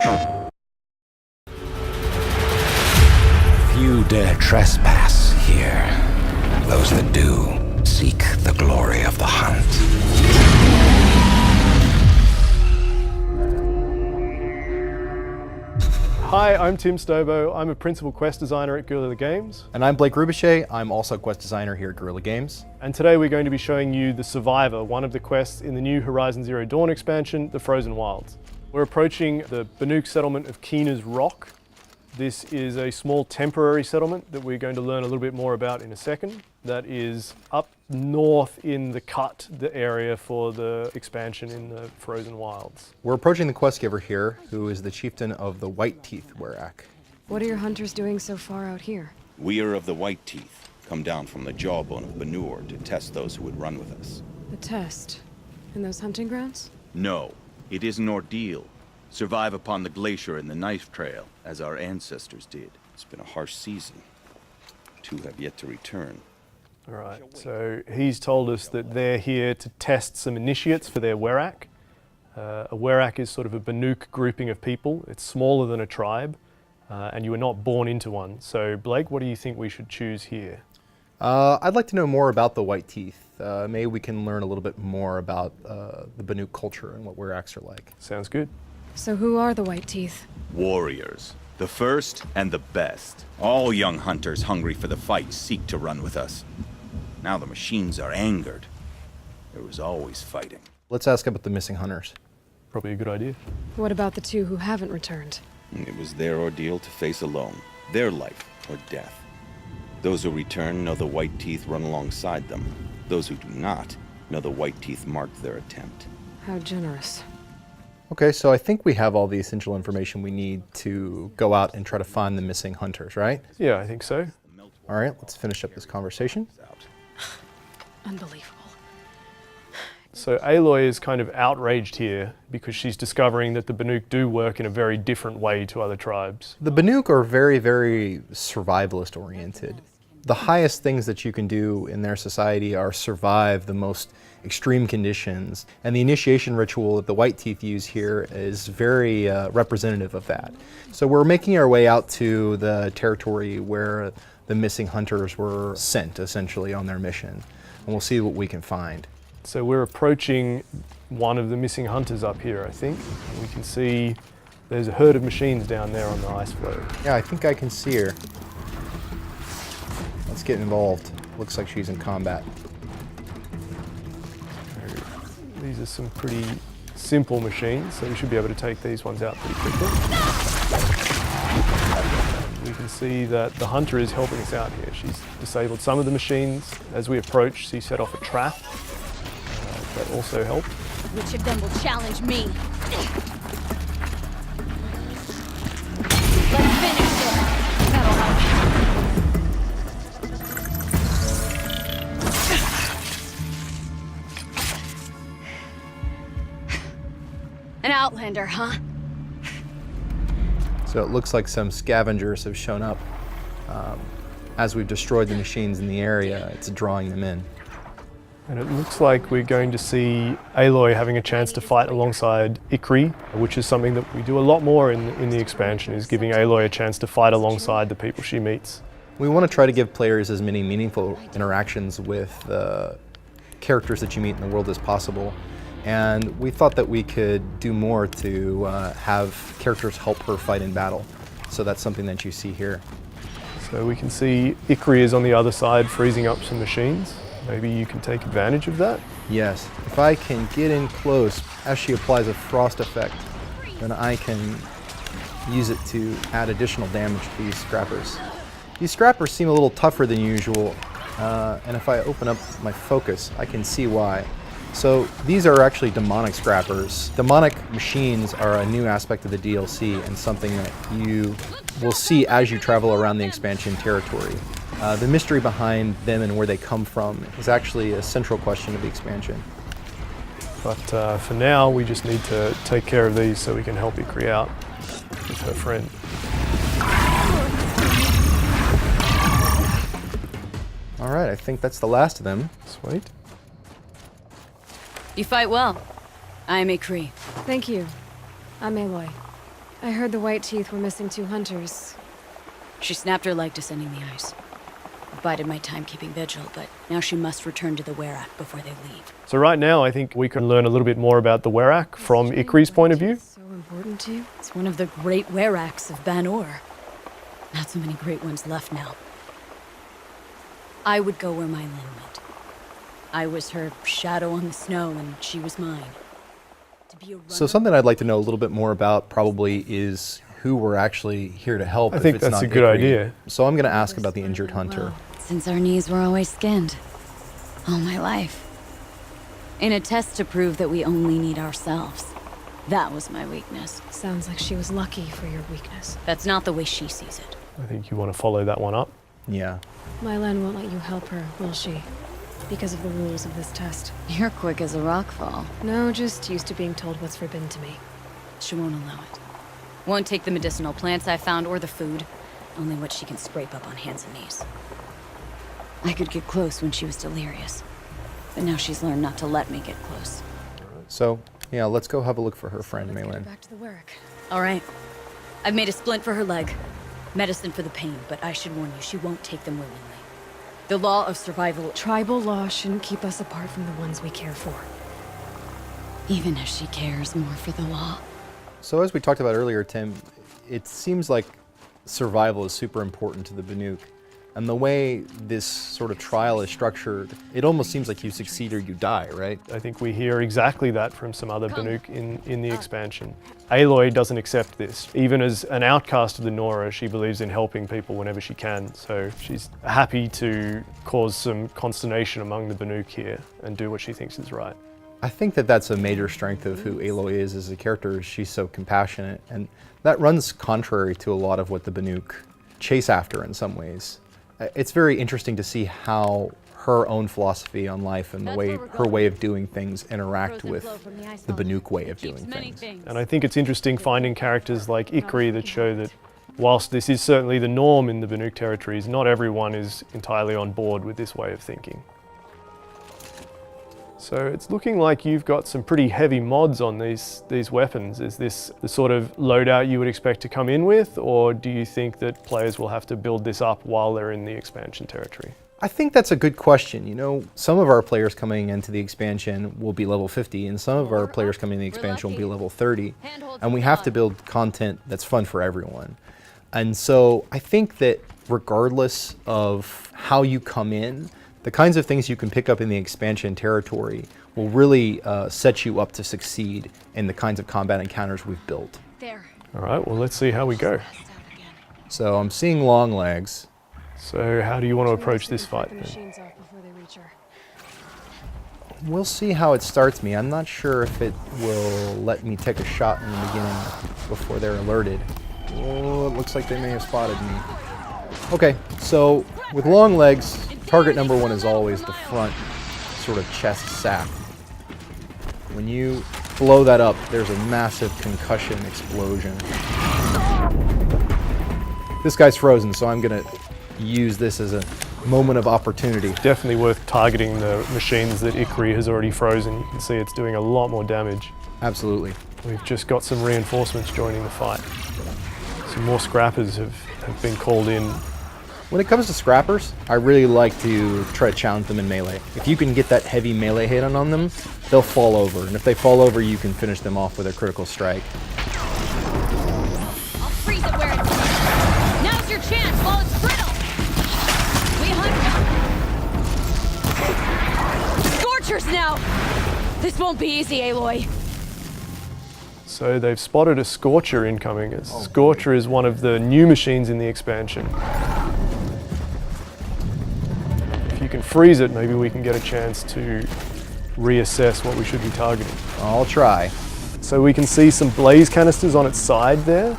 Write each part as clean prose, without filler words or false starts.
Few dare trespass here. Those that do seek the glory of the hunt. Hi, I'm Tim Stobo. I'm a principal quest designer at Guerrilla Games. And I'm Blake Rubichet. I'm also a quest designer here at Guerrilla Games. And today we're going to be showing you The Survivor, one of the quests in the new Horizon Zero Dawn expansion, The Frozen Wilds. We're approaching the Banuk settlement of Keena's Rock. This is a small temporary settlement that we're going to learn a little bit more about in a second. That is up north in the cut, the area for the expansion in the Frozen Wilds. We're approaching the quest giver here, who is the chieftain of the White Teeth Werak. What are your hunters doing so far out here? We are of the White Teeth, come down from the jawbone of Banur to test those who would run with us. The test? In those hunting grounds? No, it is an ordeal. Survive upon the glacier and the knife trail, as our ancestors did. It's been a harsh season. Two have yet to return. All right, so he's told us that they're here to test some initiates for their Werak. A Werak is sort of a Banuk grouping of people. It's smaller than a tribe, and you were not born into one. So Blake, what do you think we should choose here? I'd like to know more about the White Teeth. Maybe we can learn a little bit more about the Banuk culture and what Weraks are like. Sounds good. So who are the White Teeth? Warriors. The first and the best. All young hunters hungry for the fight seek to run with us. Now the machines are angered. There was always fighting. Let's ask about the missing hunters. Probably a good idea. What about the two who haven't returned? It was their ordeal to face alone. Their life or death. Those who return know the White Teeth run alongside them. Those who do not know the White Teeth marked their attempt. How generous. Okay, so I think we have all the essential information we need to go out and try to find the missing hunters, right? Yeah, I think so. All right, let's finish up this conversation. Unbelievable. So Aloy is kind of outraged here because she's discovering that the Banuk do work in a very different way to other tribes. The Banuk are very, very survivalist oriented. The highest things that you can do in their society are survive the most extreme conditions, and the initiation ritual that the White Teeth use here is very representative of that. So we're making our way out to the territory where the missing hunters were sent, essentially, on their mission, and we'll see what we can find. So we're approaching one of the missing hunters up here, I think. We can see there's a herd of machines down there on the ice floe. Yeah, I think I can see her. Let's get involved. Looks like she's in combat. These are some pretty simple machines, so we should be able to take these ones out pretty quickly. We can see that the hunter is helping us out here. She's disabled some of the machines. As we approach, she set off a trap. That also helped. Which of them will challenge me? Let's finish this. That'll help. An outlander, huh? So it looks like some scavengers have shown up. As we've destroyed the machines in the area, it's drawing them in. And it looks like we're going to see Aloy having a chance to fight alongside Ikri, which is something that we do a lot more in the expansion, is giving Aloy a chance to fight alongside the people she meets. We want to try to give players as many meaningful interactions with the characters that you meet in the world as possible. And we thought that we could do more to have characters help her fight in battle. So that's something that you see here. So we can see Ikri is on the other side freezing up some machines. Maybe you can take advantage of that? Yes, if I can get in close as she applies a frost effect, then I can use it to add additional damage to these scrappers. These scrappers seem a little tougher than usual, and if I open up my focus, I can see why. So these are actually demonic scrappers. Demonic machines are a new aspect of the DLC and something that you will see as you travel around the expansion territory. The mystery behind them and where they come from is actually a central question of the expansion. But for now, we just need to take care of these so we can help Ikri out with her friend. All right, I think that's the last of them. Sweet. You fight well. I'm Ikri. Thank you. I'm Aloy. I heard the White Teeth were missing 2 hunters. She snapped her leg descending the ice. I bided my time keeping vigil, but now she must return to the Werak before they leave. So right now, I think we can learn a little bit more about the Werak from Ikri's point of view. So important to you? It's one of the great Weraks of Ban-Or. Not so many great ones left now. I would go where my Lin went. I was her shadow on the snow, and she was mine. To be a So something I'd like to know a little bit more about probably is who we're actually here to help. I if think it's that's not a good Ikri. idea. So I'm going to ask about the injured hunter. Well, since our knees were always skinned. All my life. In a test to prove that we only need ourselves. That was my weakness. Sounds like she was lucky for your weakness. That's not the way she sees it. I think you want to follow that one up. Yeah. Mylan won't let you help her, will she? Because of the rules of this test. You're quick as a rockfall. No, just used to being told what's forbidden to me. She won't allow it. Won't take the medicinal plants I found or the food. Only what she can scrape up on hands and knees. I could get close when she was delirious. But now she's learned not to let me get close. So, yeah, let's go have a look for her friend, Let's get her Maylin. back to the Werak. All right. I've made a splint for her leg. Medicine for the pain, but I should warn you, she won't take them willingly. The law of survival, Tribal law shouldn't keep us apart from the ones we care for. even if she cares more for the law. So as we talked about earlier, Tim, it seems like survival is super important to the Banuk. And the way this sort of trial is structured, it almost seems like you succeed or you die, right? I think we hear exactly that from some other Banuk in the expansion. Aloy doesn't accept this. Even as an outcast of the Nora, she believes in helping people whenever she can. So she's happy to cause some consternation among the Banuk here and do what she thinks is right. I think that that's a major strength of who Aloy is as a character. She's so compassionate, and that runs contrary to a lot of what the Banuk chase after in some ways. It's very interesting to see how her own philosophy on life and the way her way of doing things interact with the Banuk way of doing things. And I think it's interesting finding characters like Ikri that show that whilst this is certainly the norm in the Banuk territories, not everyone is entirely on board with this way of thinking. So it's looking like you've got some pretty heavy mods on these weapons. Is this the sort of loadout you would expect to come in with, or do you think that players will have to build this up while they're in the expansion territory? I think that's a good question. You know, some of our players coming into the expansion will be level 50, and some of our players coming into the expansion will be level 30. And we have to build content that's fun for everyone. And so I think that regardless of how you come in, the kinds of things you can pick up in the expansion territory will really set you up to succeed in the kinds of combat encounters we've built. There. All right, well, let's see how we go. So I'm seeing long legs. So how do you want to approach this fight The then? machines off before they reach her. We'll see how it starts me. I'm not sure if it will let me take a shot in the beginning before they're alerted. Oh, it looks like they may have spotted me. Okay, so with long legs, target number one is always the front sort of chest sack. When you blow that up, there's a massive concussion explosion. This guy's frozen, so I'm gonna use this as a moment of opportunity. Definitely worth targeting the machines that Ikri has already frozen. You can see it's doing a lot more damage. Absolutely. We've just got some reinforcements joining the fight. Some more scrappers have been called in. When it comes to scrappers, I really like to try to challenge them in melee. If you can get that heavy melee hit on them, they'll fall over. And if they fall over, you can finish them off with a critical strike. I'll freeze it where it's at. Now's your chance while it's brittle. We hunt. Scorchers now. This won't be easy, Aloy. So they've spotted a Scorcher incoming. A Scorcher is one of the new machines in the expansion. If you can freeze it, maybe we can get a chance to reassess what we should be targeting. I'll try. So we can see some blaze canisters on its side there,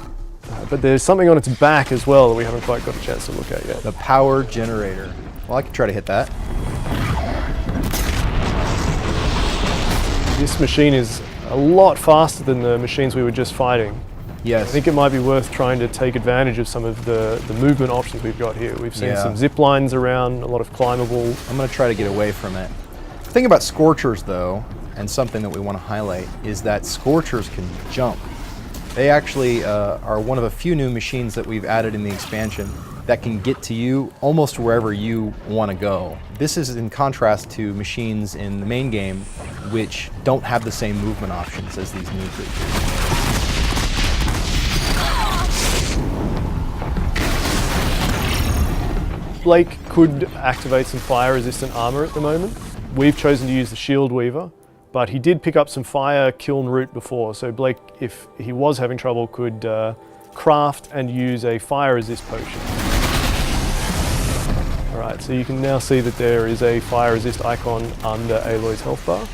but there's something on its back as well that we haven't quite got a chance to look at yet. The power generator. Well, I can try to hit that. This machine is a lot faster than the machines we were just fighting. Yes. I think it might be worth trying to take advantage of some of the movement options we've got here. We've seen Yeah. some zip lines around, a lot of climbable. I'm going to try to get away from it. The thing about Scorchers, though, and something that we want to highlight, is that Scorchers can jump. They actually are one of a few new machines that we've added in the expansion that can get to you almost wherever you want to go. This is in contrast to machines in the main game which don't have the same movement options as these new creatures. Blake could activate some fire-resistant armor at the moment. We've chosen to use the Shield Weaver, but he did pick up some fire kiln root before, so Blake, if he was having trouble, could craft and use a fire resist potion. Alright, so you can now see that there is a fire resist icon under Aloy's health bar.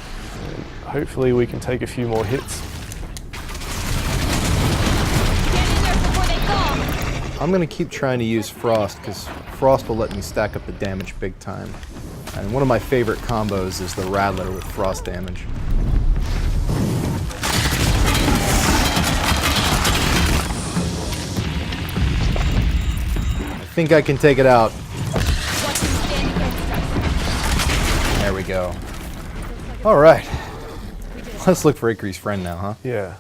And hopefully we can take a few more hits. I'm going to keep trying to use Frost because Frost will let me stack up the damage big time. And one of my favorite combos is the Rattler with Frost damage. I think I can take it out. There we go. Alright. Let's look for Ikri's friend now, huh? Yeah.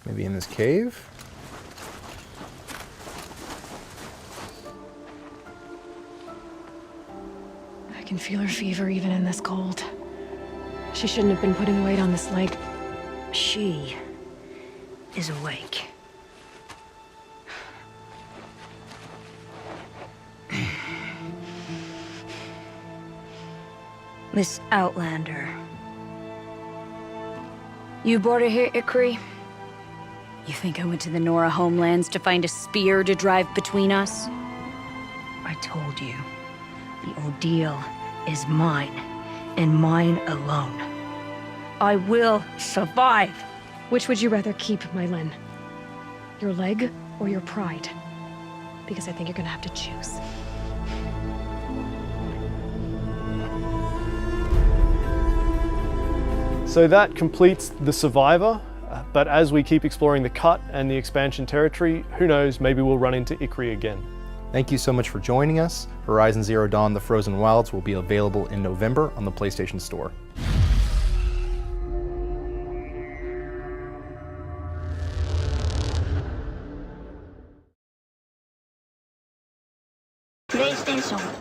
Maybe in this cave? I can feel her fever even in this cold. She shouldn't have been putting weight on this leg. She is awake. Miss Outlander. You brought her here, Ikri? You think I went to the Nora homelands to find a spear to drive between us? I told you. The ordeal is mine, and mine alone. I will survive. Which would you rather keep, Mylin? Your leg or your pride? Because I think you're gonna have to choose. So that completes the Survivor, but as we keep exploring the Cut and the expansion territory, who knows, maybe we'll run into Ikri again. Thank you so much for joining us. Horizon Zero Dawn: The Frozen Wilds will be available in November on the PlayStation Store. PlayStation